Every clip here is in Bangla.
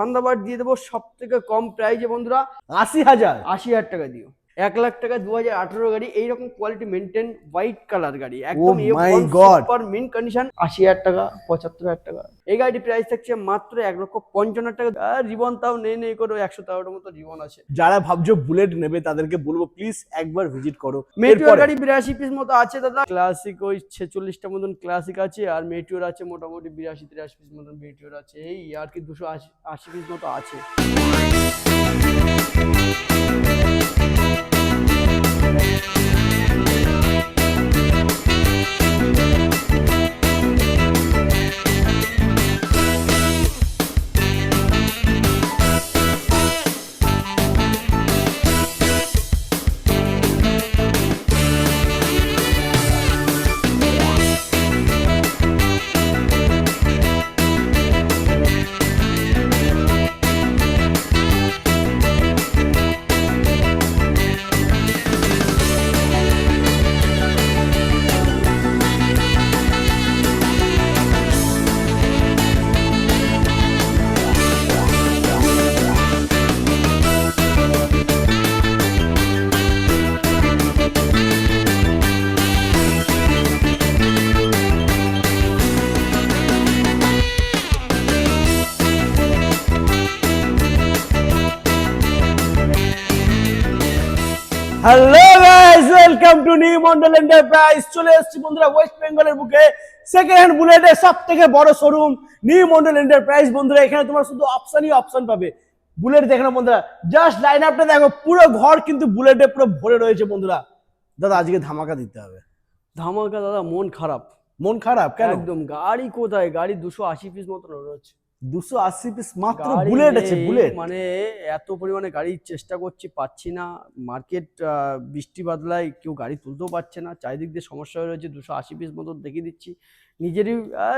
ধান্দাবাদ দিয়ে দেবো সব থেকে কম প্রাইজে বন্ধুরা 80,000 80,000 টাকা দিও। 1,00,000 টাকা 2018 গাড়ি, এইরকম কোয়ালিটি মেনটেন হোয়াইট কালার গাড়ি, একদম সুপার মিন কন্ডিশন। 80,000 টাকা, 75,000 টাকা এই গাড়ির প্রাইস থাকছে মাত্র 1,55,000 টাকা। রিবন তাও নেই করে 113টার মতো রিবন আছে। যারা ভাবছো বুলেট নেবে তাদেরকে বলবো প্লিজ একবার ভিজিট করো। মেটিওর গাড়ি 82 পিস মতো আছে দাদা। ক্লাসিক ওই 46টা মতন ক্লাসিক আছে, আর মেটিওর আছে মোটামুটি 82-83 পিস মতন মেটিওর আছে। এই আর কি 280 পিস মতো আছে। Hello guys, welcome to new Mondal enterprise. চলে এসেছি বন্ধুরা ওয়েস্ট বেঙ্গলের বুকে সেকেন্ড হ্যান্ড বুলেটের সব থেকে বড় শোরুম নিউ মন্ডল এন্টারপ্রাইজ। বন্ধুরা এখানে তোমরা শুধু অপশনই অপশন পাবে। বুলেট দেখো না বন্ধুরা, জাস্ট লাইন আপটা দেখো, পুরো ঘর কিন্তু বুলেটে পুরো ভরে রয়েছে। বন্ধুরা দাদা আজকে ধামাকা দিতে হবে। ধামাকা দাদা? মন খারাপ। মন খারাপ কেন? একদম গাড়ি কোথায়? গাড়ি 280 পিস মতন রয়েছে। 280 পিস মাত্র বুলেট আছে। বুলেট মানে এত পরিমাণে গাড়ির চেষ্টা করছি, পাচ্ছি না। মার্কেট বৃষ্টি বাদলায় কেউ গাড়ি তুলতেও পারছে না, চারিদিক দিয়ে সমস্যা হয়ে রয়েছে। 280 পিস মতো দেখিয়ে দিচ্ছি। নিজেরই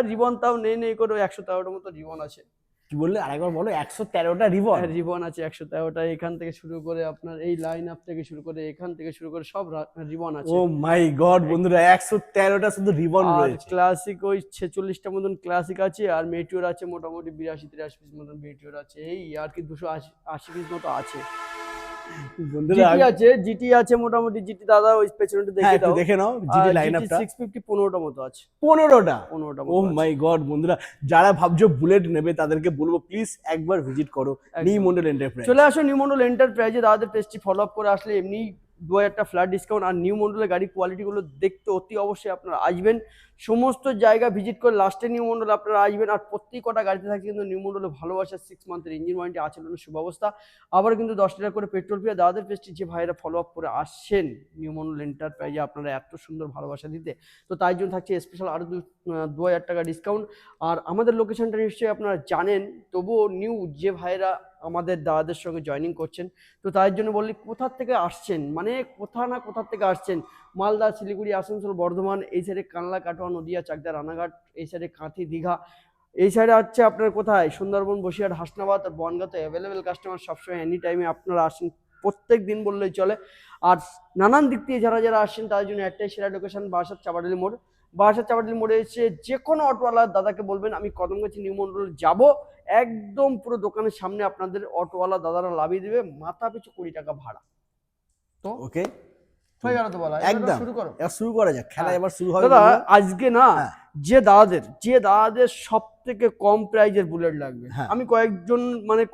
রিবন তাও নেই করে 113টার মতো রিবন আছে। কি বললে? আরেকবার বলো। 113টা রিবন? রিবন আছে 113টা। এখান থেকে শুরু করে আপনার এই লাইন আপ থেকে শুরু করে এখান থেকে শুরু করে সব রিবন আছে। ও মাই গড বন্ধুরা, 113টা শুধু রিবন রয়েছে। ক্লাসিক ওই 46টা মতন ক্লাসিক আছে, আর মেটিওর আছে মোটামুটি 82-83 পিস মতন মেটিওর আছে। এই আর কি 280 পিস মতো আছে। জিটি আছে মোটামুটি। জিটি দাদা ওই পেছনটা দেখে দাও, দেখে নাও। জিটি লাইন আপটা 650 15টা মতো আছে। 15টা? ও মতো। মাই গড বন্ধুরা, যারা ভাবছো বুলেট নেবে তাদেরকে বলবো প্লিজ একবার ভিজিট করো নিউ মন্ডল এন্টারপ্রাইজ। চলে আসো নিউ মন্ডল এন্টারপ্রাইজে। দাদাদের পেজটি ফলো আপ করে আসলে এমনি 2,000 ফ্ল্যাট ডিসকাউন্ট। আর নিউ মন্ডলের গাড়ি কোয়ালিটি গুলো দেখতে অতি অবশ্যই আপনারা আসবেন। সমস্ত জায়গা ভিজিট করে লাস্টে নিউ মন্ডল আপনারা আসবেন। আর প্রত্যেক কটা গাড়িতে থাকে কিন্তু নিউ মন্ডলে ভালোবাসা 6 মান্থের ইঞ্জিন ওয়ারেন্টি আছে সুব্যবস্থা। আবার কিন্তু 10 টাকা করে পেট্রোল ফ্রি। দাদাদের পেজটি যে ভাইরা ফলো আপ করে আসছেন নিউ মন্ডল এন্টারপ্রাইজে আপনারা এত সুন্দর ভালোবাসা দিতে, তো তাই জন্য থাকছে স্পেশাল আরো 2,000 টাকা ডিসকাউন্ট। আর আমাদের লোকেশনটা নিশ্চয়ই আপনারা জানেন, তবুও নিউ যে ভাইরা আমাদের দাদাদের সঙ্গে জয়েনিং করছেন, তো তাই জন্য বললি কোথা থেকে আসছেন, মানে কোথা থেকে আসছেন। মালদা, শিলিগুড়ি, আসানসোল, বর্ধমান, এই সাইডে কানলা, কাটোয়া, নদিয়া, চাকদা, রানাঘাট, এই সাইডে কাঁথি, দীঘা, এই সাইডে হচ্ছে আপনার কোথায় সুন্দরবন, বসিরহাট, হাসনাবাদ আর বনগাঁতে অ্যাভেলেবেল কাস্টমার সবসময় এনি টাইমে আপনারা আসেন, প্রত্যেক দিন বললেই চলে। আর নানান দিক থেকে যারা আসছেন তাদের জন্য একটাই সেরা লোকেশন, বারাসাত চাপাডালি মোড়। বারাসাত চাপাডালি মোড়ে এসে যে কোনো অটোওয়ালা দাদাকে বলবেন আমি কদমগাছি নিউ মন্ডল যাবো, একদম পুরো দোকানের সামনে আপনাদের অটোওয়ালা দাদারা লাভিয়ে দেবে, মাথা পিছু 20 টাকা ভাড়া। তো ওকে, হয়ে গেল তো বলা, একদম শুরু করো। শুরু করা যাক, খেলা এবার শুরু হবে। দাদা আজকে না যে দাদাদের সব থেকে কম প্রাইজের বুলেট লাগবে, আমি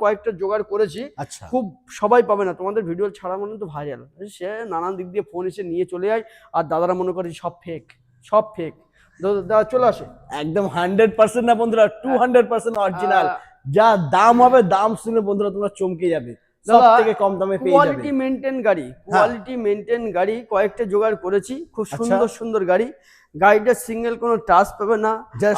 কয়েকটা জোগাড় করেছি। খুব সবাই পাবে না, তোমাদের ভিডিও ছাড়া মানে তো ভাইরাল, সে নানান দিক দিয়ে ফোন এসে নিয়ে চলে যায়। আর দাদারা মনে করে সব ফেক। দাদা চলে আসে একদম 100% না বন্ধুরা, 200% অরিজিনাল। যা দাম হবে, দাম শুনে বন্ধুরা তোমরা চমকে যাবে। সবথেকে কম দামে পেয়ে যাবে। কোয়ালিটি মেইনটেইন গাড়ি কয়েকটা জোগাড় করেছি, খুব সুন্দর গাড়ি। গাড়িটা সিঙ্গেল কোনো টাচ পাবে না।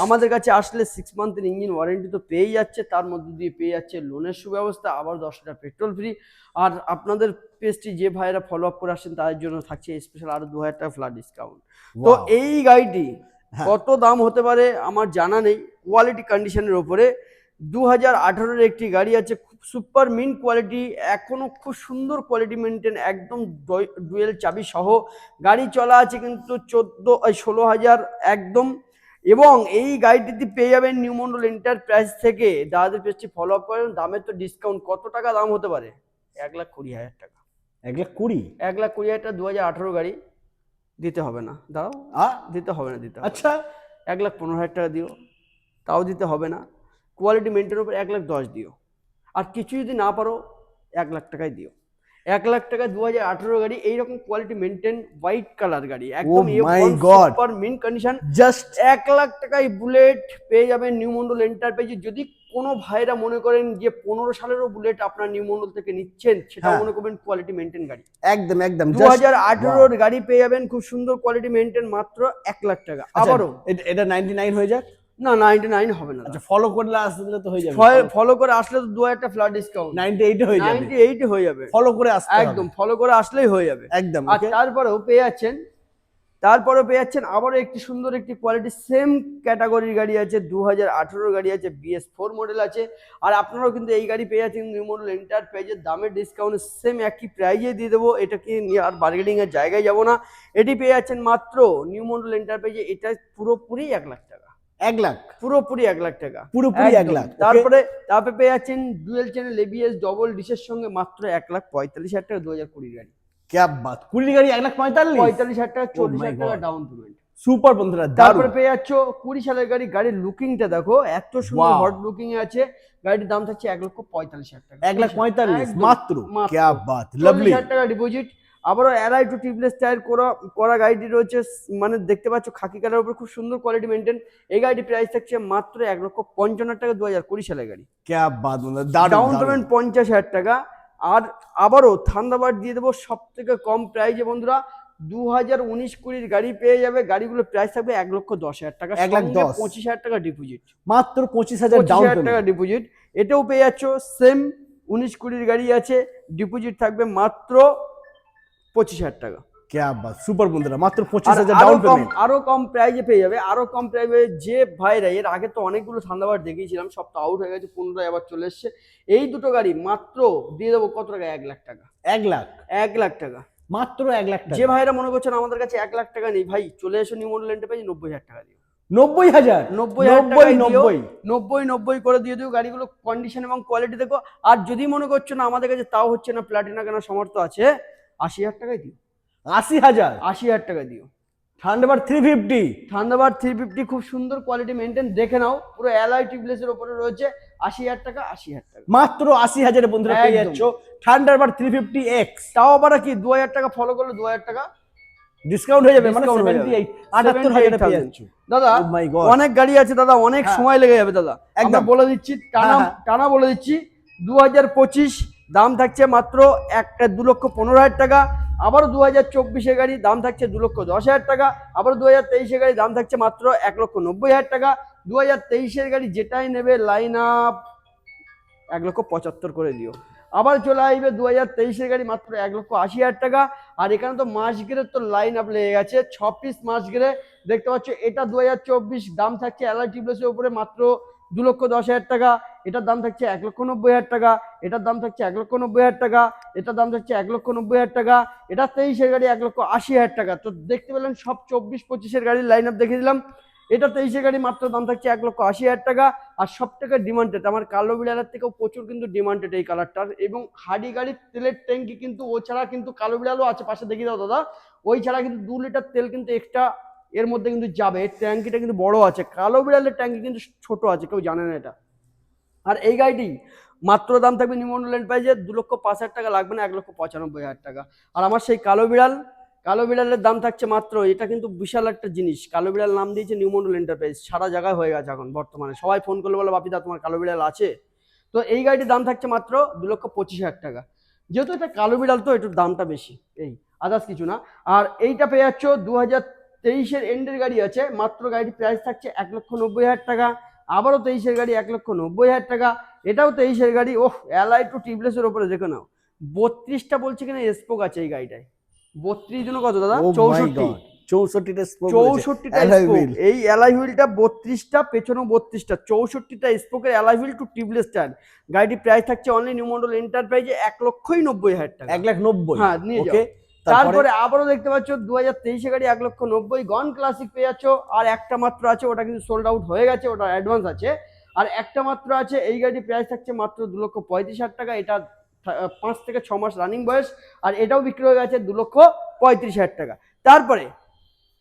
আমাদের কাছে আসলে 6 মান্থের ইঞ্জিন ওয়ারেন্টি তো পেয়ে যাচ্ছে, তার মধ্যে দিয়ে পেয়ে যাচ্ছে লোনের সুব্যবস্থা, আবার 10 টাকা পেট্রোল ফ্রি। আর আপনাদের পেজটি যে ভাইরা ফলো আপ করে আসেন তাদের জন্য থাকছে স্পেশাল আরো 2,000 টাকা ফ্ল্যাট ডিসকাউন্ট। তো এই গাড়িটি কত দাম হতে পারে আমার জানা নেই, কোয়ালিটি কন্ডিশনের উপরে 2018-এর একটি গাড়ি আছে, খুব সুপার মিন কোয়ালিটি, এখনো খুব সুন্দর কোয়ালিটি মেনটেন, একদম ডুয়েল চাবি সহ গাড়ি চলা আছে কিন্তু 16,000 একদম এবং এই গাড়িটিতে পেয়ে যাবেন নিউ মন্ডল এন্টারপ্রাইজ থেকে যাদের পেজটি ফলো আপ করেন। দামের তো ডিসকাউন্ট, কত টাকা দাম হতে পারে? 1,20,000 টাকা। 1,20,000? 1,20,000 টাকা 2018 গাড়ি দিতে হবে না, দাঁড়াও, দিতে হবে না, দিতে হবে না। আচ্ছা, 1,15,000 টাকা দিও, তাও দিতে হবে না। কোয়ালিটি মেনটেনের উপর 1,10,000 দিও। আর কিছু যদি না পারো 1,00,000 টাকায় দিও। 1,00,000 টাকা 2018 গাড়ি, এইরকম কোয়ালিটি মেনটেন হোয়াইট কালার গাড়ি, একদম my God! Super mint condition. Just 1,00,000 টাকায় বুলেট পেয়ে যাবেন নিউ মন্ডল এন্টারপ্রাইজে। যদি কোনো ভাইরা মনে করেন যে 15 সালেরও বুলেট আপনার নিউ মন্ডল থেকে নিচ্ছেন, সেটা হ্যাঁ। মনে করবেন কোয়ালিটি মেনটেন গাড়ি। একদম একদম 2018 গাড়ি পেয়ে যাবেন খুব সুন্দর কোয়ালিটি মেনটেন মাত্র 1,00,000 টাকা। আবারও এটা 99 হয়ে যাক। না, 99 হবে না। আচ্ছা, ফলো করলে আসলে তো হয়ে যাবে। ফলো করে আসলে তো 2,000 টাকা ফ্ল্যাট ডিসকাউন্ট, 98 হয়ে যাবে। 98 হয়ে যাবে। ফলো করে আসতে হবে। একদম ফলো করে আসলেই হয়ে যাবে একদম। আর তারপরেও পেয়ে যাচ্ছেন আবারও একটি সুন্দর একটি কোয়ালিটি সেম ক্যাটাগরির গাড়ি আছে। 2018 গাড়ি আছে, BS4 মডেল আছে। আর আপনারাও কিন্তু এই গাড়ি পেয়ে যাচ্ছেন নিউ মডেল এন্টারপ্রাইজের। দামের ডিসকাউন্ট সেম একই প্রাইজে দিয়ে দেবো, এটা কি নিয়ে আর বার্গেনিং এর জায়গায় যাব না। এটি পেয়ে যাচ্ছেন মাত্র নিউ মডেল এন্টারপ্রাইজে, এটা পুরোপুরি 1,00,000 টাকা। 1,00,000? পুরোপুরি 1,00,000 টাকা, পুরোপুরি একদম। 1,00,000। তারপরে পেয়ে যাচ্ছেন ডুয়েল চ্যানেল ABS ডবল ডিসের সঙ্গে মাত্র 1,45,000 টাকা 2020 গাড়ি। क्या बात! 20 গাড়ি 1,45,000? 45,000 টাকা, 40,000 টাকা ডাউন পেমেন্ট। সুপার বন্ধুরা, তারপরে পেয়ে যাচ্ছ 20 সালের গাড়ি। গাড়ির লুকিংটা দেখো, এত সুন্দর Wow! হট লুকিং এ আছে। গাড়ির দাম থাকছে 1,45,000 টাকা। 1,45,000 একদম, মাত্র? মাত্র। क्या बात! লাভলি। 40,000 টাকা ডিপোজিট। আবারও অ্যালয় টু টিউবলেস টায়ার করা গাড়িটি রয়েছে, মানে দেখতে পাচ্ছ খাকি কালার উপর খুব সুন্দর কোয়ালিটি মেনটেন। এই গাড়িটির প্রাইস থাকছে মাত্র 1,55,000 টাকা 2020 সালের গাড়ি। क्या बात বন্ধুরা, ডাউন পেমেন্ট 50,000 টাকা। আর আবারও থান্ডারবার্ড দিয়ে দেবো সব থেকে কম প্রাইজে বন্ধুরা। 2019-20 গাড়ি পেয়ে যাবে। গাড়িগুলোর প্রাইস থাকবে 1,10,000 টাকা, 1,10,000 25,000 টাকা ডিপোজিট। মাত্র 25,000 ডাউন 25,000 টাকা পেমেন্ট। ডিপোজিট। এটাও পেয়ে যাচ্ছ সেম 19-20 গাড়ি আছে, ডিপোজিট থাকবে মাত্র 25,000 টাকা। क्या बात! সুপার বন্ধুরা, মাত্র আর 25,000 ডাউন পেমেন্ট। আরো কম প্রাইজে পেয়ে যাবে, আরো কম প্রাইজে। যে ভাইরা এর আগে তো অনেকগুলো থান্ডারবার্ড দেখিয়েছিলাম, সব তো আউট হয়ে গেছে, পুনরায় আবার চলে এসছে। এই দুটো গাড়ি মাত্র দিয়ে দেবো কত টাকা? 1,00,000 টাকা। 1,00,000? 1,00,000 টাকা। মাত্র 1,00,000 টাকা। যে ভাইরা মনে করছেন আমাদের কাছে 1,00,000 টাকা নেই, ভাই চলে এসো নিউ মডেল এন্টারপ্রাইজ, 90,000 টাকা দিও। 90,000? 90,000 টাকা দিও, 90 করে দিয়ে দিও। গাড়িগুলো কন্ডিশন এবং কোয়ালিটি দেখো। আর যদি মনে করছো না আমাদের কাছে তাও হচ্ছে না, প্লাটিনা কেনার সামর্থ্য আছে, 80,000 টাকায় দিও। 80,000? 80,000 টাকা দিও। থান্ডারবার্ড 350? থান্ডারবার্ড 350 খুব সুন্দর কোয়ালিটি মেনটেন, দেখে নাও, পুরো অ্যালয় টিউবলেস এর উপরে রয়েছে। 80,000 টাকা, 80,000 টাকা। মাত্র 80,000 এ বন্ধুরা পেয়ে একদম। যাচ্ছ থান্ডারবার্ড 350X। তাও আবার কি 2,000 টাকা ফলো করলে 2,000 টাকা ডিসকাউন্ট হয়ে যাবে, মানে Discount হয়ে যাবে। 78 78,000 এ পেয়ে যাচ্ছ। দাদা Oh my God! অনেক গাড়ি আছে দাদা, অনেক হ্যাঁ। সময় লেগে যাবে দাদা। একদম। আমরা বলে দিচ্ছি টানা হ্যাঁ। টানা বলে দিচ্ছি। 2025 দাম থাকছে মাত্র 2,15,000 টাকা। আবারও 2024 গাড়ি দাম থাকছে 2,10,000 টাকা। আবারও 2023 গাড়ি দাম থাকছে মাত্র 1,90,000 টাকা। 2023 গাড়ি যেটাই নেবে লাইন আপ 1,75,000 করে দিও। আবার চলে আসবে 2023 গাড়ি মাত্র 1,80,000 টাকা। আর এখানে তো মাস গেরের তো লাইন আপ লেগে গেছে, 6 পিস মাস গেরে দেখতে পাচ্ছ। এটা 2024 দাম থাকছে অ্যালয় টিউবলেসের উপরে মাত্র 2,10,000 টাকা। এটার দাম থাকছে 1,90,000 টাকা। এটার দাম থাকছে 1,90,000 টাকা। এটার দাম থাকছে 1,90,000 টাকা। এটা 23 গাড়ি 1,80,000 টাকা। তো দেখতে পেলেন সব 24-25 গাড়ির লাইন আপ দেখে দিলাম। এটা 23 গাড়ি মাত্র দাম থাকছে 1,80,000 টাকা। আর সব থেকে ডিমান্ডেড আমার কালো বিড়ালের থেকেও প্রচুর কিন্তু ডিমান্ডেড এই কালারটার। এবং হাডি গাড়ির তেলের ট্যাঙ্কি কিন্তু ও ছাড়া কিন্তু কালো বিড়ালও আছে, পাশে দেখিয়ে দাও দাদা। ওই ছাড়া কিন্তু 2 লিটার তেল কিন্তু এক্সট্রা এর মধ্যে কিন্তু যাবে। ট্যাঙ্কিটা কিন্তু বড় আছে, কালো বিড়ালের ট্যাঙ্কি কিন্তু ছোট আছে, কেউ জানে না এটা। আর এই গাড়িটি মাত্র দাম থাকবে নিউ মডেল এন্টারপ্রাইজে 2,05,000 টাকা, লাগবে না 1,95,000 টাকা। আর আমার সেই কালো বিড়ালের দাম থাকছে মাত্র, এটা কিন্তু বিশাল একটা জিনিস। কালো বিড়াল নাম দিয়েছে নিউ মডেল এন্টারপ্রাইজ, সারা জায়গায় হয়ে গেছে এখন বর্তমানে। সবাই ফোন করলে বলে বাপিদা তোমার কালো বিড়াল আছে? তো এই গাড়িটির দাম থাকছে মাত্র 2,25,000 টাকা। যেহেতু এটা কালো বিড়াল তো একটু দামটা বেশি, এই আদার্স কিছু না। আর এইটা পেয়ে যাচ্ছ 2023 এন্ডের গাড়ি আছে, মাত্র গাড়িটির প্রাইস থাকছে 1,90,000 টাকা। আবারও 23 গাড়ি 1,90,000 টাকা। এটাও 23 গাড়ি। ওহ, অ্যালয় টু টিউবলেসের উপরে দেখে নাও, 32টা বলছে কিনা স্পোক আছে এই গাড়িটায়। 32 জন কত দাদা? 64। 64টা স্পোক, 64টা স্পোক। এই অ্যালয় হুইলটা 32টা, পেছনেও 32টা, 64টা স্পোকের alloy wheel to tubeless tyre. গাড়িটির প্রাইস থাকছে অনলি নিউ মডেল এন্টারপ্রাইজে 1,90,000 টাকা। 1,90,000? হ্যাঁ, নিয়ে যাও। তারপরে আবারও দেখতে পাচ্ছ 2023 গাড়ি 1,90,000 গন ক্লাসিক পেয়ে যাচ্ছ। আর একটা মাত্র আছে, ওটা কিন্তু সোল্ড আউট হয়ে গেছে, ওটা অ্যাডভান্স আছে। আর একটা মাত্র আছে, এই গাড়ির প্রাইস থাকছে মাত্র 2,35,000 টাকা। এটা 5 থেকে 6 মাস রানিং বয়স, আর এটাও বিক্রি হয়ে গেছে 2,35,000 টাকা। তারপরে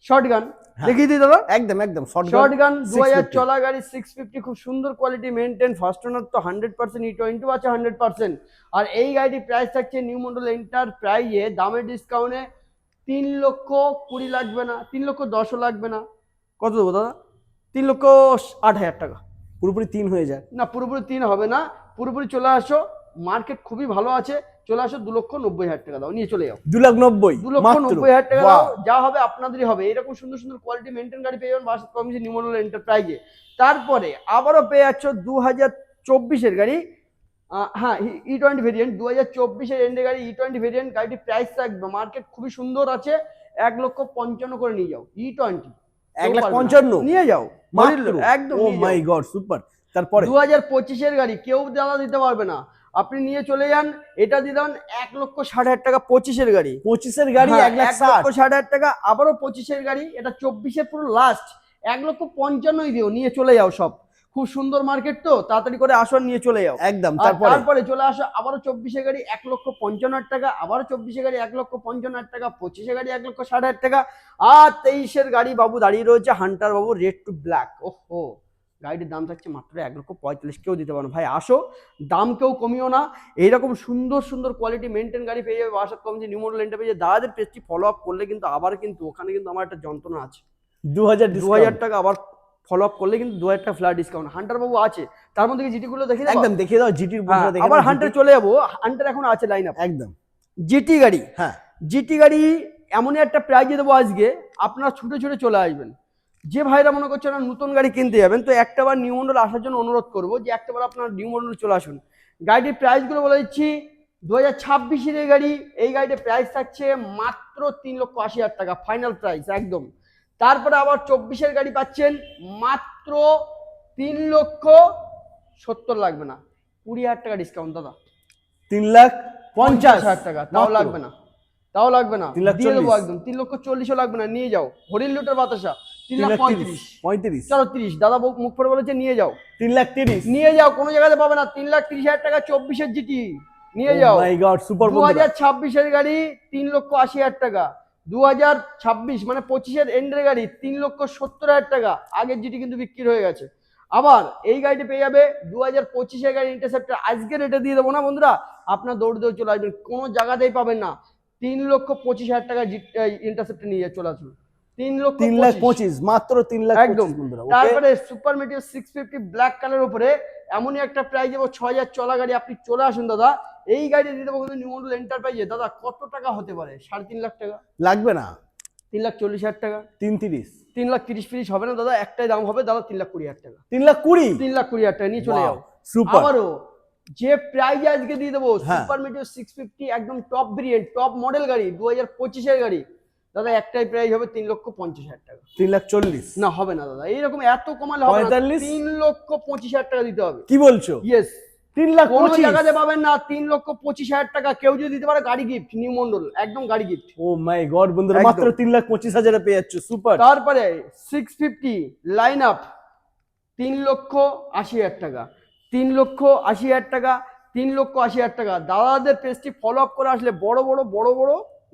শর্টগান দেখিয়ে দিই দাদা। একদম একদম শর্টগান 2000 চলা গাড়ি 650, খুব সুন্দর কোয়ালিটি মেনটেন। ফার্স্ট ওনার তো 100%, E20 আছে 100%। আর এই গাড়ির প্রাইস থাকছে নিউ মডেল এন্টারপ্রাইজে দামের ডিসকাউন্টে 3,20,000 লাগবে না, 3,10,000 লাগবে না। কত দেবো দাদা? 3,08,000 টাকা। পুরোপুরি 3 হয়ে যায় না, পুরোপুরি 3 হবে না, পুরোপুরি চলে আসো, মার্কেট খুবই ভালো আছে, চলে আসো 2,90,000 টাকা দাও, নিয়ে চলে যাও। 2,90,000 টাকা দাও, যা হবে আপনাদেরই হবে। এরকম সুন্দর সুন্দর কোয়ালিটি মেনটেন গাড়ি পেয়ে যাবেন বাসাত কমিশন নিউ মডেল এন্টারপ্রাইজে। তারপরে আবারও পেয়ে যাচ্ছ 2024 গাড়ি, হ্যাঁ E20 ভেরিয়েন্ট, 2024 এন্ডে গাড়ি E20 ভেরিয়েন্ট। গাড়িটি প্রাইস থাকবে, মার্কেট খুবই সুন্দর আছে, 1,55,000 করে নিয়ে যাও। E20 1,55,000 নিয়ে যাও মাত্র, একদম। ও মাই গড সুপার। তারপরে 2025 গাড়ি কেউ দাদা দিতে পারবে না, আপনি নিয়ে চলে যান। এটা দিয়ে দেন 1,60,000 টাকা। 25 গাড়ি, 25 গাড়ি 1,60,000 টাকা। আবারও 25 গাড়ি, এটা 24 পুরো লাস্ট, 1,55,000 দিও, নিয়ে চলে যাও সব। খুব সুন্দর মার্কেট তো, তাড়াতাড়ি করে আসো, নিয়ে চলে যাও একদম। তারপরে চলে আসো আবারও 24 গাড়ি 1,55,000 টাকা, আবারও 24 গাড়ি 1,55,000 টাকা, 25 গাড়ি 1,60,000 টাকা। আর 23 গাড়ি বাবু দাঁড়িয়ে রয়েছে, হান্টার বাবু রেড টু ব্ল্যাক। ওহো, গাড়িটির দাম থাকছে মাত্র 1,45,000। কেউ দিতে পারো ভাই, আসো, দাম কেউ কমিও না। এইরকম সুন্দর সুন্দর কোয়ালিটি মেনটেন গাড়ি পেয়ে যাবে বাসাত কম যে নিউ মডেল এন্টারপ্রাইজে। দাদাদের পেজটি ফলো আপ করলে কিন্তু আবার কিন্তু ওখানে কিন্তু আমার একটা যন্ত্রণা আছে, 2,000 টাকা আবার ফলো আপ করলে কিন্তু 2,000 টাকা ফ্ল্যাট ডিসকাউন্ট। হান্টার বাবু আছে, তার মধ্যে জিটি গুলো দেখে একদম দেখিয়ে দাও। জিটির আবার হান্টার চলে যাবো, হান্টার এখন আছে লাইন আপ। একদম জিটি গাড়ি, হ্যাঁ জিটি গাড়ি এমনই একটা প্রাইজে দেবো আজকে, আপনারা ছুটে ছুটে চলে আসবেন। যে ভাইরা মনে করছে না নতুন গাড়ি কিনতে যাবেন, তো একটাবার নিউ মডেল আসার জন্য অনুরোধ করবো যে একটাবার আপনার নিউ মডেল চলে আসুন। গাড়িটির প্রাইসগুলো বলে দিচ্ছি। 2026 গাড়ি, এই গাড়িটির প্রাইস থাকছে মাত্র 3,80,000 টাকা, ফাইনাল প্রাইস একদম। তারপরে আবার 24 গাড়ি পাচ্ছেন মাত্র 3,70,000 লাগবে না, 20,000 টাকা ডিসকাউন্ট দাদা। 3,50,000 টাকা, তাও লাগবে না, তাও লাগবে না, 3,40,000 দিয়ে দেবো একদম। 3,40,000 লাগবে না, নিয়ে যাও। হরিণ লুটের বাতাসা 3,35,000 চলো 30, দাদা মুখ পড়ে বলেছে নিয়ে যাও। 3,30,000 নিয়ে যাও, কোনো জায়গাতে পাবে না। 3,30,000 টাকা 24 জিটি নিয়ে যাও। মাই গড সুপার। 2026 গাড়ি 3,80,000 টাকা, 2026 মানে 25 এন্ডের গাড়ি 3,70,000 টাকা। আগের জিটি কিন্তু বিক্রি হয়ে গেছে। আবার এই গাড়িটি পেয়ে যাবে 2025 গাড়ি ইন্টারসেপ্টর। আজকে রেটে দিয়ে দেবো না বন্ধুরা, আপনার দৌড় দৌড় চলে আসবেন, কোনো জায়গাতেই পাবেন না। 3,25,000 টাকা ইন্টারসেপ্টর নিয়ে চলে আসুন। 3,25,000 মাত্র 3,25,000 একদম। বন্ধুরা। তারপরে সুপার মেটিও 650 ব্ল্যাক কালার উপরে এমনই একটা প্রাইস দেবো 6,000 চলা গাড়ি, আপনি চলে আসুন দাদা। এই গাড়ি দিয়ে দেবো কিন্তু নিউ মডেল এন্টারপ্রাইজে। দাদা কত টাকা হতে পারে? 3.5 লাখ টাকা লাগবে না, 3,40,000 টাকা, 3,30,000 3,30,000 হবে না দাদা, একটাই দাম হবে দাদা, 3,20,000 টাকা, 3,20,000 3,20,000 টাকা নিয়ে চলে যাও। সুপার। আবারও যে প্রাইজ আজকে দিয়ে দেবো, হ্যাঁ। সুপার মেটিও 650 একদম টপ ভেরিয়েন্ট, টপ মডেল গাড়ি, 2025 গাড়ি দাদা, একটাই প্রাইস হবে 3,50,000 টাকা। 3,40,000 না হবে না দাদা, এইরকম এত কমালে হবে না, 45,000 3,25,000 টাকা দিতে হবে। কি বলছো? ইয়েস, কোনো 3,25,000 জায়গাতে পাবেন না। 3,25,000 টাকা কেউ যদি দিতে পারে, গাড়ি গিফট, নিউ মন্ডল একদম গাড়ি গিফট। ও মাই গড বন্ধুরা, মাত্র 3,25,000 এ পেয়ে যাচ্ছ। সুপার। তারপরে 650 লাইন আপ 3,80,000 টাকা, 3,80,000 টাকা, 3,80,000 টাকা। দাদাদের পেজটি ফলো আপ করে আসলে বড় বড়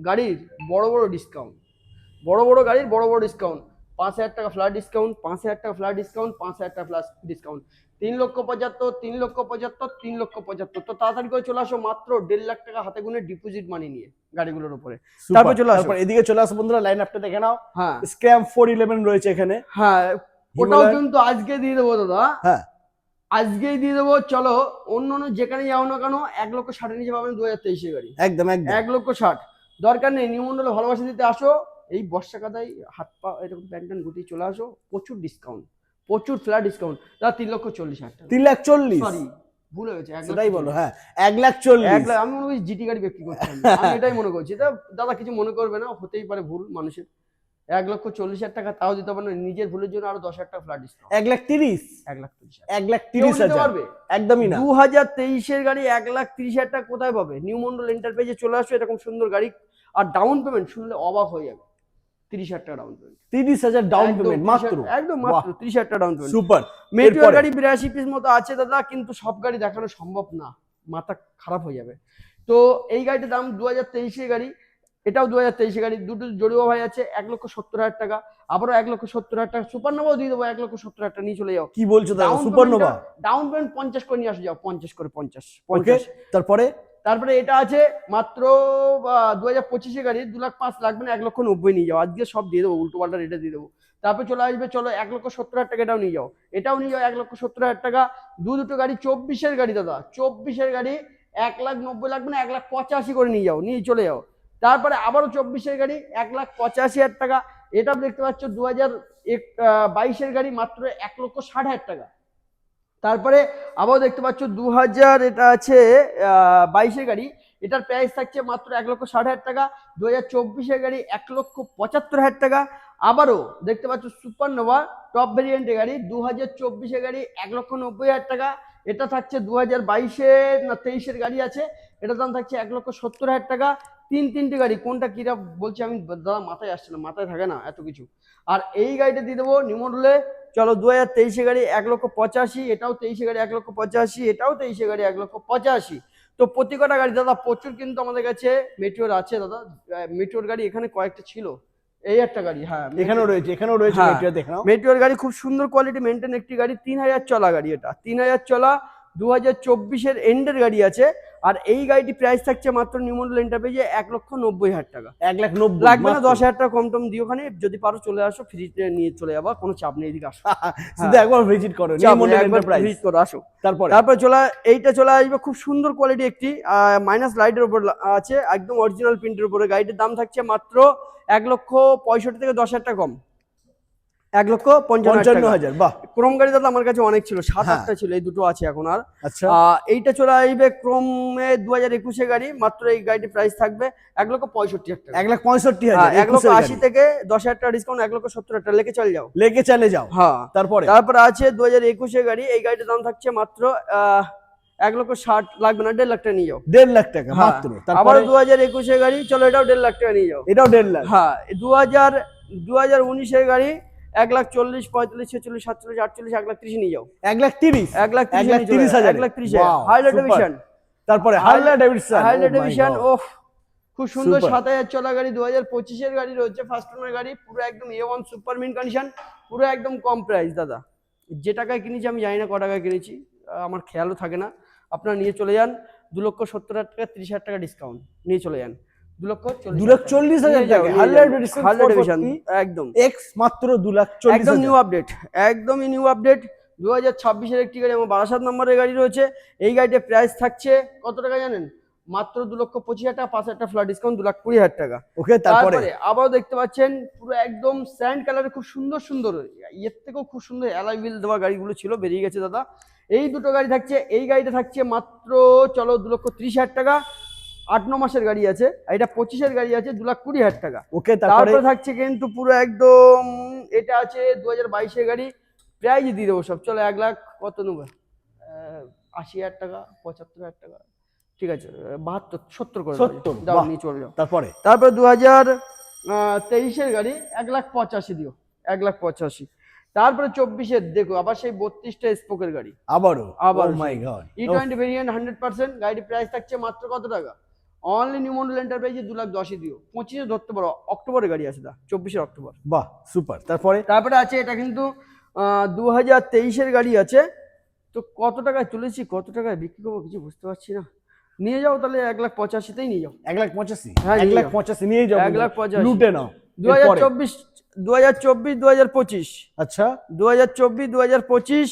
গাড়ির বড় ডিসকাউন্ট, বড় গাড়ির বড় ডিসকাউন্ট। 5,000 টাকা ফ্ল্যাট ডিসকাউন্ট, 5,000 টাকা ফ্ল্যাট ডিসকাউন্ট, 5,000 টাকা ফ্ল্যাট ডিসকাউন্ট, 3,75,000, 3,75,000, 3,75,000। তো তাড়াতাড়ি করে চলে আসো, মাত্র 1.5 লাখ টাকা হাতে গুনে ডিপোজিট মানি নিয়ে গাড়িগুলোর উপরে। তারপর চলে আসো, তারপর এদিকে চলে আসো বন্ধুরা, লাইন আপটা দেখে নাও। হ্যাঁ স্ক্যাম 411 রয়েছে এখানে। হ্যাঁ, ওটাও কিন্তু আজকে দিয়ে দেবো দাদা, হ্যাঁ আজকেই দিয়ে দেবো। চলো অন্য যেখানে যাও না কেন, 1,60,000 নিচে পাবেন 2023 গাড়ি, একদম একদম। 1,60,000। দরকার নেই, নিউ মন্ডলে ভালোবাসা দিতে আসো। এই বর্ষা কাদায় হাত পা এরকম প্যান্টান গুটিয়ে চলে আসো, প্রচুর ডিসকাউন্ট, প্রচুর ফ্ল্যাট ডিসকাউন্ট। দাদা 3,40,000 টাকা, 3,40,000 সরি ভুল হয়েছে, সেটাই বলো। হ্যাঁ 1,40,000। আমি মনে করছি জিটি গাড়ি বিক্রি করছি, আমি এটাই মনে করছি। দাদা কিছু মনে করবে না, হতেই পারে ভুল মানুষের। 1,40,000 টাকা তাও দিতে পারে না, নিজের ভুলের জন্য আরো 10,000 টাকা ফ্ল্যাট ডিসকাউন্ট। 1,30,000 1,30,000 পারবে একদমই না। 2023 গাড়ি 1,30,000 টাকা কোথায় পাবে? নিউ মন্ডল এন্টারপ্রাইজে চলে আসো, এরকম সুন্দর গাড়ি। আর ডাউন পেমেন্ট শুনলে অবাক হয়ে যাবে, 30,000 টাকা ডাউন পেমেন্ট। 30,000 ডাউন পেমেন্ট মাত্র? একদম মাত্র 30,000 টাকা ডাউন পেমেন্ট। সুপার। মেটিওর গাড়ি 82 পিস মতো আছে দাদা, কিন্তু সব গাড়ি দেখানো সম্ভব না, মাথা খারাপ হয়ে যাবে। তো এই গাড়িটার দাম 2023 গাড়ি, এটাও 2023 গাড়ি, দুটো জড়িও ভাই আছে 1,70,000 টাকা, আবারও 1,70,000 টাকা। সুপারনোভাও দিয়ে দেবো 1,70,000 টাকা, নিয়ে চলে যাও। কি বলছো দাদা, সুপারনোভা ডাউন পেমেন্ট 50 করে নিয়ে আসো, যাও 50 করে, 50। ওকে, তারপরে এটা আছে মাত্র 2025 গাড়ি, 2,05,000 লাগবে না, 1,90,000 নিয়ে যাও, আজকে সব দিয়ে দেবো, উল্টো পাল্টা রেটে দিয়ে দেবো। তারপর চলে আসবে, চলো 1,70,000 টাকা, এটাও নিয়ে যাও, এটাও নিয়ে যাও 1,70,000 টাকা। দুটো গাড়ি 24-এর গাড়ি দাদা, 24-এর গাড়ি 1,90,000 লাগবে না, 1,85,000 করে নিয়ে যাও, নিয়ে চলে যাও। তারপরে আবারও 24-এর গাড়ি 1,85,000 টাকা। এটা দেখতে পাচ্ছ 2022-এর গাড়ি মাত্র 1,60,000 টাকা। তারপরে আবারও দেখতে পাচ্ছ 2000, এটা আছে 22-এর গাড়ি, এটার প্রাইস থাকছে মাত্র 1,60,000 টাকা। 2024-এর গাড়ি 1,75,000 টাকা। আবারও দেখতে পাচ্ছ সুপারনোভা টপ ভেরিয়েন্টের গাড়ি, 2024-এর গাড়ি 1,90,000 টাকা। এটা থাকছে 2022-এর না 23-এর গাড়ি আছে, এটার দাম থাকছে 1,70,000 টাকা। তিনটে গাড়ি, কোনটা কিরা বলছি আমি দাদা, মাথায় আসছে না, মাথায় থাকে না এত কিছু। আর এই গাড়িটা দিয়ে দেবো নিউ মডেলে, চলো 2023-এর গাড়ি 1,85,000, এটাও 23-এর গাড়ি 1,85,000, এটাও 23-এর গাড়ি 1,85,000। তো প্রতি কটা গাড়ি দাদা প্রচুর কিন্তু আমাদের কাছে মেটিওর আছে দাদা। মেটিওর গাড়ি এখানে কয়েকটা ছিল, এই একটা গাড়ি, হ্যাঁ এখানেও রয়েছে মেটিওর, দেখো মেটিওর গাড়ি খুব সুন্দর কোয়ালিটি মেনটেন একটি গাড়ি, 3,000 চলা গাড়ি, এটা 3,000 চলা, 2024-এর এন্ডের গাড়ি আছে। আর এই গাড়িটি প্রাইস থাকছে মাত্র নিউ মডেল এন্টারপ্রাইজে 1,90,000 টাকা। 1,90,000 লাগবে না, 10,000 টাকা কম টম দিও, ওখানে যদি পারো চলে আসো, ফ্রিতে নিয়ে চলে যাবা, কোনো চাপ নেই, এদিকে আসো, শুধু একবার ভিজিট করো নিউ মডেল এন্টারপ্রাইজ, ভিজিট করো, আসো। তারপরে এইটা চলে আসবে খুব সুন্দর কোয়ালিটি একটি মাইনাস লাইটের উপর আছে, একদম অরিজিনাল প্রিন্টের উপরে। গাড়িটির দাম থাকছে মাত্র 1,65,000 থেকে 10,000 টাকা কম, 1,55,000। বাহ, ক্রোম গাড়ি দাদা আমার কাছে অনেক ছিল, 7-8টা ছিল, এই দুটো আছে এখন আর। আচ্ছা, এইটা চলে আসবে ক্রোমে 2021-এর গাড়ি, মাত্র এই গাড়িটির প্রাইস থাকবে 1,65,000 টাকা। 1,65,000, 1,80,000 থেকে 10,000 টাকা ডিসকাউন্ট, 1,70,000 টাকা লেকে চলে যাও। হ্যাঁ, তারপরে আছে 2021-এর গাড়ি, এই গাড়িটার দাম থাকছে মাত্র 1,60,000, লাগবে না, 1,50,000 টাকা নিয়ে যাও, 1,50,000 টাকা মাত্র। আবার 2021-এর গাড়ি, চলো এটাও 1,50,000 টাকা নিয়ে যাও, এটাও 1,50,000। হ্যাঁ, 2019-এর গাড়ি 1,40,000, 45,000, 46,000, 47,000, 48,000, 1,30,000 নিয়ে যাও, 1,30,000 1,30,000। হার্লে ডেভিশন, তারপরে হার্লে ডেভিশন, ওহ খুব সুন্দর, 7,000 চলা গাড়ি, 2025-এর গাড়ি রয়েছে, ফার্স্ট ওনার গাড়ি, পুরো একদম A1 সুপার মিন কন্ডিশন, পুরো একদম কম প্রাইস দাদা। যে টাকায় কিনেছি আমি জানি না ক টাকায় কিনেছি, আমার খেয়ালও থাকে না। আপনারা নিয়ে চলে যান, 2,70,000 টাকা, 30,000 টাকা ডিসকাউন্ট, নিয়ে চলে যান, 2,40,000 টাকা হার্লে ডেভিশন, একদম এক্স মাত্র 2,40,000, একদম নিউ আপডেট, একদমই নিউ আপডেট। 2026-এর একটি গাড়ি, আমার 12 নম্বরের গাড়ি রয়েছে। এই গাড়িটার প্রাইস থাকছে কত টাকা জানেন? মাত্র 2,25,000 টাকা, 5,000 টাকা ফ্ল্যাট ডিসকাউন্ট, 2,20,000 টাকা। ওকে, তারপরে আবারও দেখতে পাচ্ছেন পুরো একদম স্যান্ড কালারের খুব সুন্দর সুন্দর, এর থেকেও খুব সুন্দর অ্যালয় হুইল দেওয়া গাড়িগুলো ছিল, বেরিয়ে গেছে দাদা। এই দুটো গাড়ি থাকছে, এই গাড়িটা থাকছে মাত্র চলো 2,30,000 টাকা, 8-9 মাসের গাড়ি আছে, এটা 25-এর গাড়ি আছে, 2,20,000 টাকা। ওকে, তারপরে থাকছে কিন্তু পুরো একদম, এটা আছে 2022-এর গাড়ি, প্রাইজ দিয়ে দেবো সব, চলো 1,00,000 কত নেবে, 80,000 টাকা, 75,000 টাকা, ঠিক আছে, 72, 70 করে দাও, নিয়ে চলে যাও। তারপরে 2023-এর গাড়ি 1,85,000 দিও, 1,85,000। তারপরে 24-এর দেখো আবার সেই 32টা স্পোকের গাড়ি, আবার E20 ভেরিয়েন্ট 100%, গাড়ির প্রাইস থাকছে মাত্র কত টাকা, অনলি নিউ মডেল এন্টারপ্রাইজে 2,10,000 দিও। 25-এ ধরতে পারো, অক্টোবরের গাড়ি আছে দা, 24-এর অক্টোবর। বাহ, সুপার। তারপরে আছে এটা কিন্তু 2023-এর গাড়ি আছে। তো কত টাকায় চলেছি, কত টাকায় বিক্রি করবো কিছু বুঝতে পারছি না, নিয়ে যাও তাহলে 1,85,000-তেই নিয়ে যাও। 1,85,000, হ্যাঁ 1,85,000 নিয়ে যাও, 1,85,000 লুটে নাও। 2024-2025, আচ্ছা, 2024-2025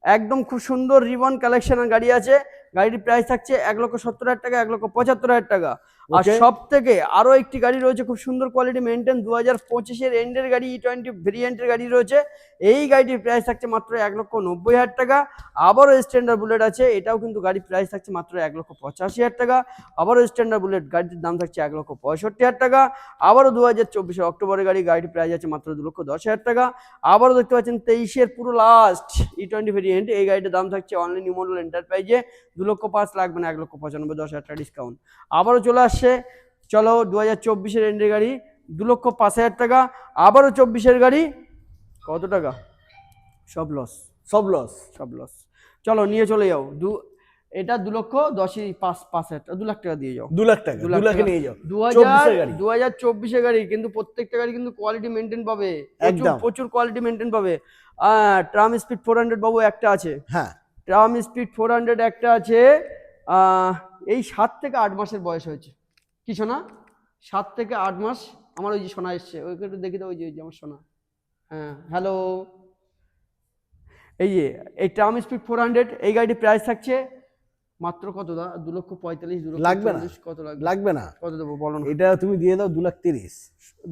একদম খুব সুন্দর রিবন কালেকশনের গাড়ি আছে। গাড়ির প্রাইস থাকছে 1,70,000 টাকা, 1,75,000 টাকা। আর সব থেকে আরো একটি গাড়ি রয়েছে খুব সুন্দর কোয়ালিটি মেনটেন, 2025-এর এন্ডের গাড়ি, E20 ভেরিয়েন্টের গাড়ি রয়েছে। এই গাড়িটির প্রাইস থাকছে মাত্র 1,90,000 টাকা। আবারও স্ট্যান্ডার্ড বুলেট আছে, এটাও কিন্তু গাড়ির প্রাইস থাকছে মাত্র 1,85,000 টাকা। আবারও স্ট্যান্ডার্ড বুলেট, গাড়িটির দাম থাকছে 1,65,000 টাকা। আবারও 2024-এর অক্টোবরের গাড়ি, গাড়িটির প্রাইস আছে মাত্র 2,10,000 টাকা। আবারও দেখতে পাচ্ছেন 23-এর পুরো লাস্ট E20 ভেরিয়েন্ট, এই গাড়িটির দাম থাকছে অনলি নিউ মডেল এন্টারপ্রাইজে 2,05,000, লাগবে না, 1,95,000, 10,000 টাকা ডিসকাউন্ট। আবারও চলে আসছে চলো 2024-এর এন্ডের গাড়ি 2,05,000 টাকা, আবারও 24-এর গাড়ি কত টাকা, সব লস, সব লস। সব লস। চলো নিয়ে চলে যাও, এটা 2,10,5,000 টাকা, 2 লাখ টাকা দিয়ে যাও, 2 লাখ টাকা, 2 লাখে নিয়ে যাও। 2024-এর গাড়ি কিন্তু প্রত্যেকটা গাড়ি কিন্তু কোয়ালিটি মেনটেন পাবে, একদম। প্রচুর কোয়ালিটি মেনটেন পাবে। ট্রাম স্পিড 400 বাবু একটা আছে, হ্যাঁ, ট্রাম স্পিড 400 একটা আছে। এই 7 থেকে 8 মাসের বয়স হয়েছে, কি সোনা, 7 থেকে 8 মাস। আমার ওই যে সোনা এসছে, ওইকে একটু দেখি দাও, ওই যে আমার সোনা। হ্যাঁ হ্যালো, এই ট্রাম স্পিড 400, এই গাড়িটির প্রাইস থাকছে মাত্র কত দা, 2,45,000, 2,40,000, লাগবে না, কত লাগবে, লাগবে না। কত দেবো বলো না? এটা তুমি দিয়ে দাও 2,30,000।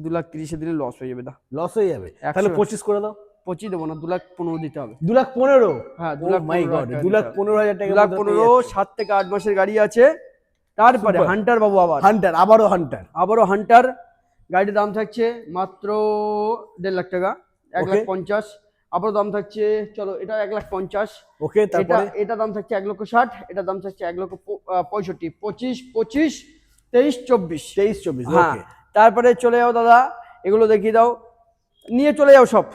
2,30,000 দিলে লস হয়ে যাবে দা, লস হয়ে যাবে, তাহলে 25 করে দাও। 25 দেবো না, 2,15,000 দিতে হবে। 2,15,000? হ্যাঁ, ও মাই গড, 2,15,000 টাকা। 2,15,000, 7 থেকে 8 মাসের গাড়ি আছে। তারপরে Super. হান্টার বাবু, হান্টার, আবারও হান্টার গাড়ির দাম থাকছে মাত্র 1.5 লাখ টাকা, 1,50,000। আবারও দাম থাকছে, চলো এটা 1,50,000। ওকে, তারপরে এটা দাম থাকছে 1,60,000, এটা দাম থাকছে 1,65,000। 25, 23, 23, 24, 23-24। হ্যাঁ। ওকে, তারপরে চলে যাও দাদা, এগুলো দেখিয়ে দাও, নিয়ে চলে যাও সব।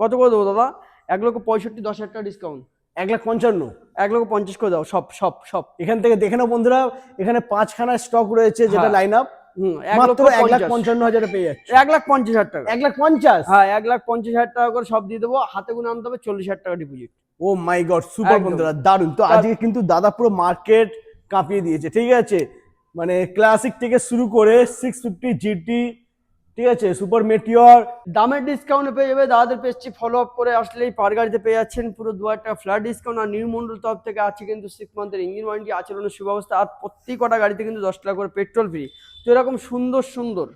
কত করে দেবো দাদা? 1,65,000, 10,000 টাকা ডিসকাউন্ট, 1,55,000। 1,50,000 করে দাও, সব সব সব। এখান থেকে দেখে নাও বন্ধুরা, এখানে 5খানা স্টক রয়েছে, যেটা হ্যাঁ। Line up. মাত্র 1,55,000 পেয়ে যাচ্ছে। 1,50,000 টাকা, 1,50,000? হ্যাঁ 1,50,000 টাকা করে সব দিয়ে দেবো, হাতে গুনে আনতে হবে, 40,000 টাকা ডিপোজিট। ও মাই গড, সুপার একদম। বন্ধুরা, দারুন। তো আজকে কিন্তু দাদা পুরো মার্কেট কাঁপিয়ে দিয়েছে, ঠিক আছে। মানে ক্লাসিক থেকে শুরু করে 650 জিটি, ঠিক আছে, সুপার মেটিওর। দামের ডিসকাউন্টে পেয়ে যাবে, দাদাদের পেজটি ফলো আপ করে আসলেই পার গাড়িতে পেয়ে যাচ্ছেন পুরো 2,000 টাকা ফ্ল্যাট ডিসকাউন্ট। আর নিউ মন্ডল তরফ থেকে আছে কিন্তু 6 মান্থের ইঞ্জিন ওয়ারেন্টি, আচরণের সুব্যবস্থা, আর প্রত্যেক কটা গাড়িতে কিন্তু 10 টাকা করে পেট্রোল ফ্রি। তো এরকম সুন্দর সুন্দর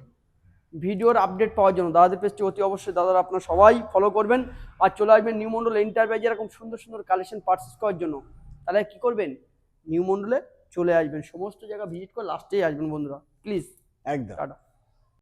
ভিডিওর আপডেট পাওয়ার জন্য দাদাদের পেজটি অতি অবশ্যই দাদারা আপনারা সবাই ফলো করবেন, আর চলে আসবেন নিউ মন্ডল এন্টারপ্রাইজে এরকম সুন্দর সুন্দর কালেকশন পারচেস করার জন্য। তাহলে কি করবেন, নিউ মন্ডলে চলে আসবেন, সমস্ত জায়গা ভিজিট করে লাস্টেই আসবেন বন্ধুরা, প্লিজ। একদম। টাটা।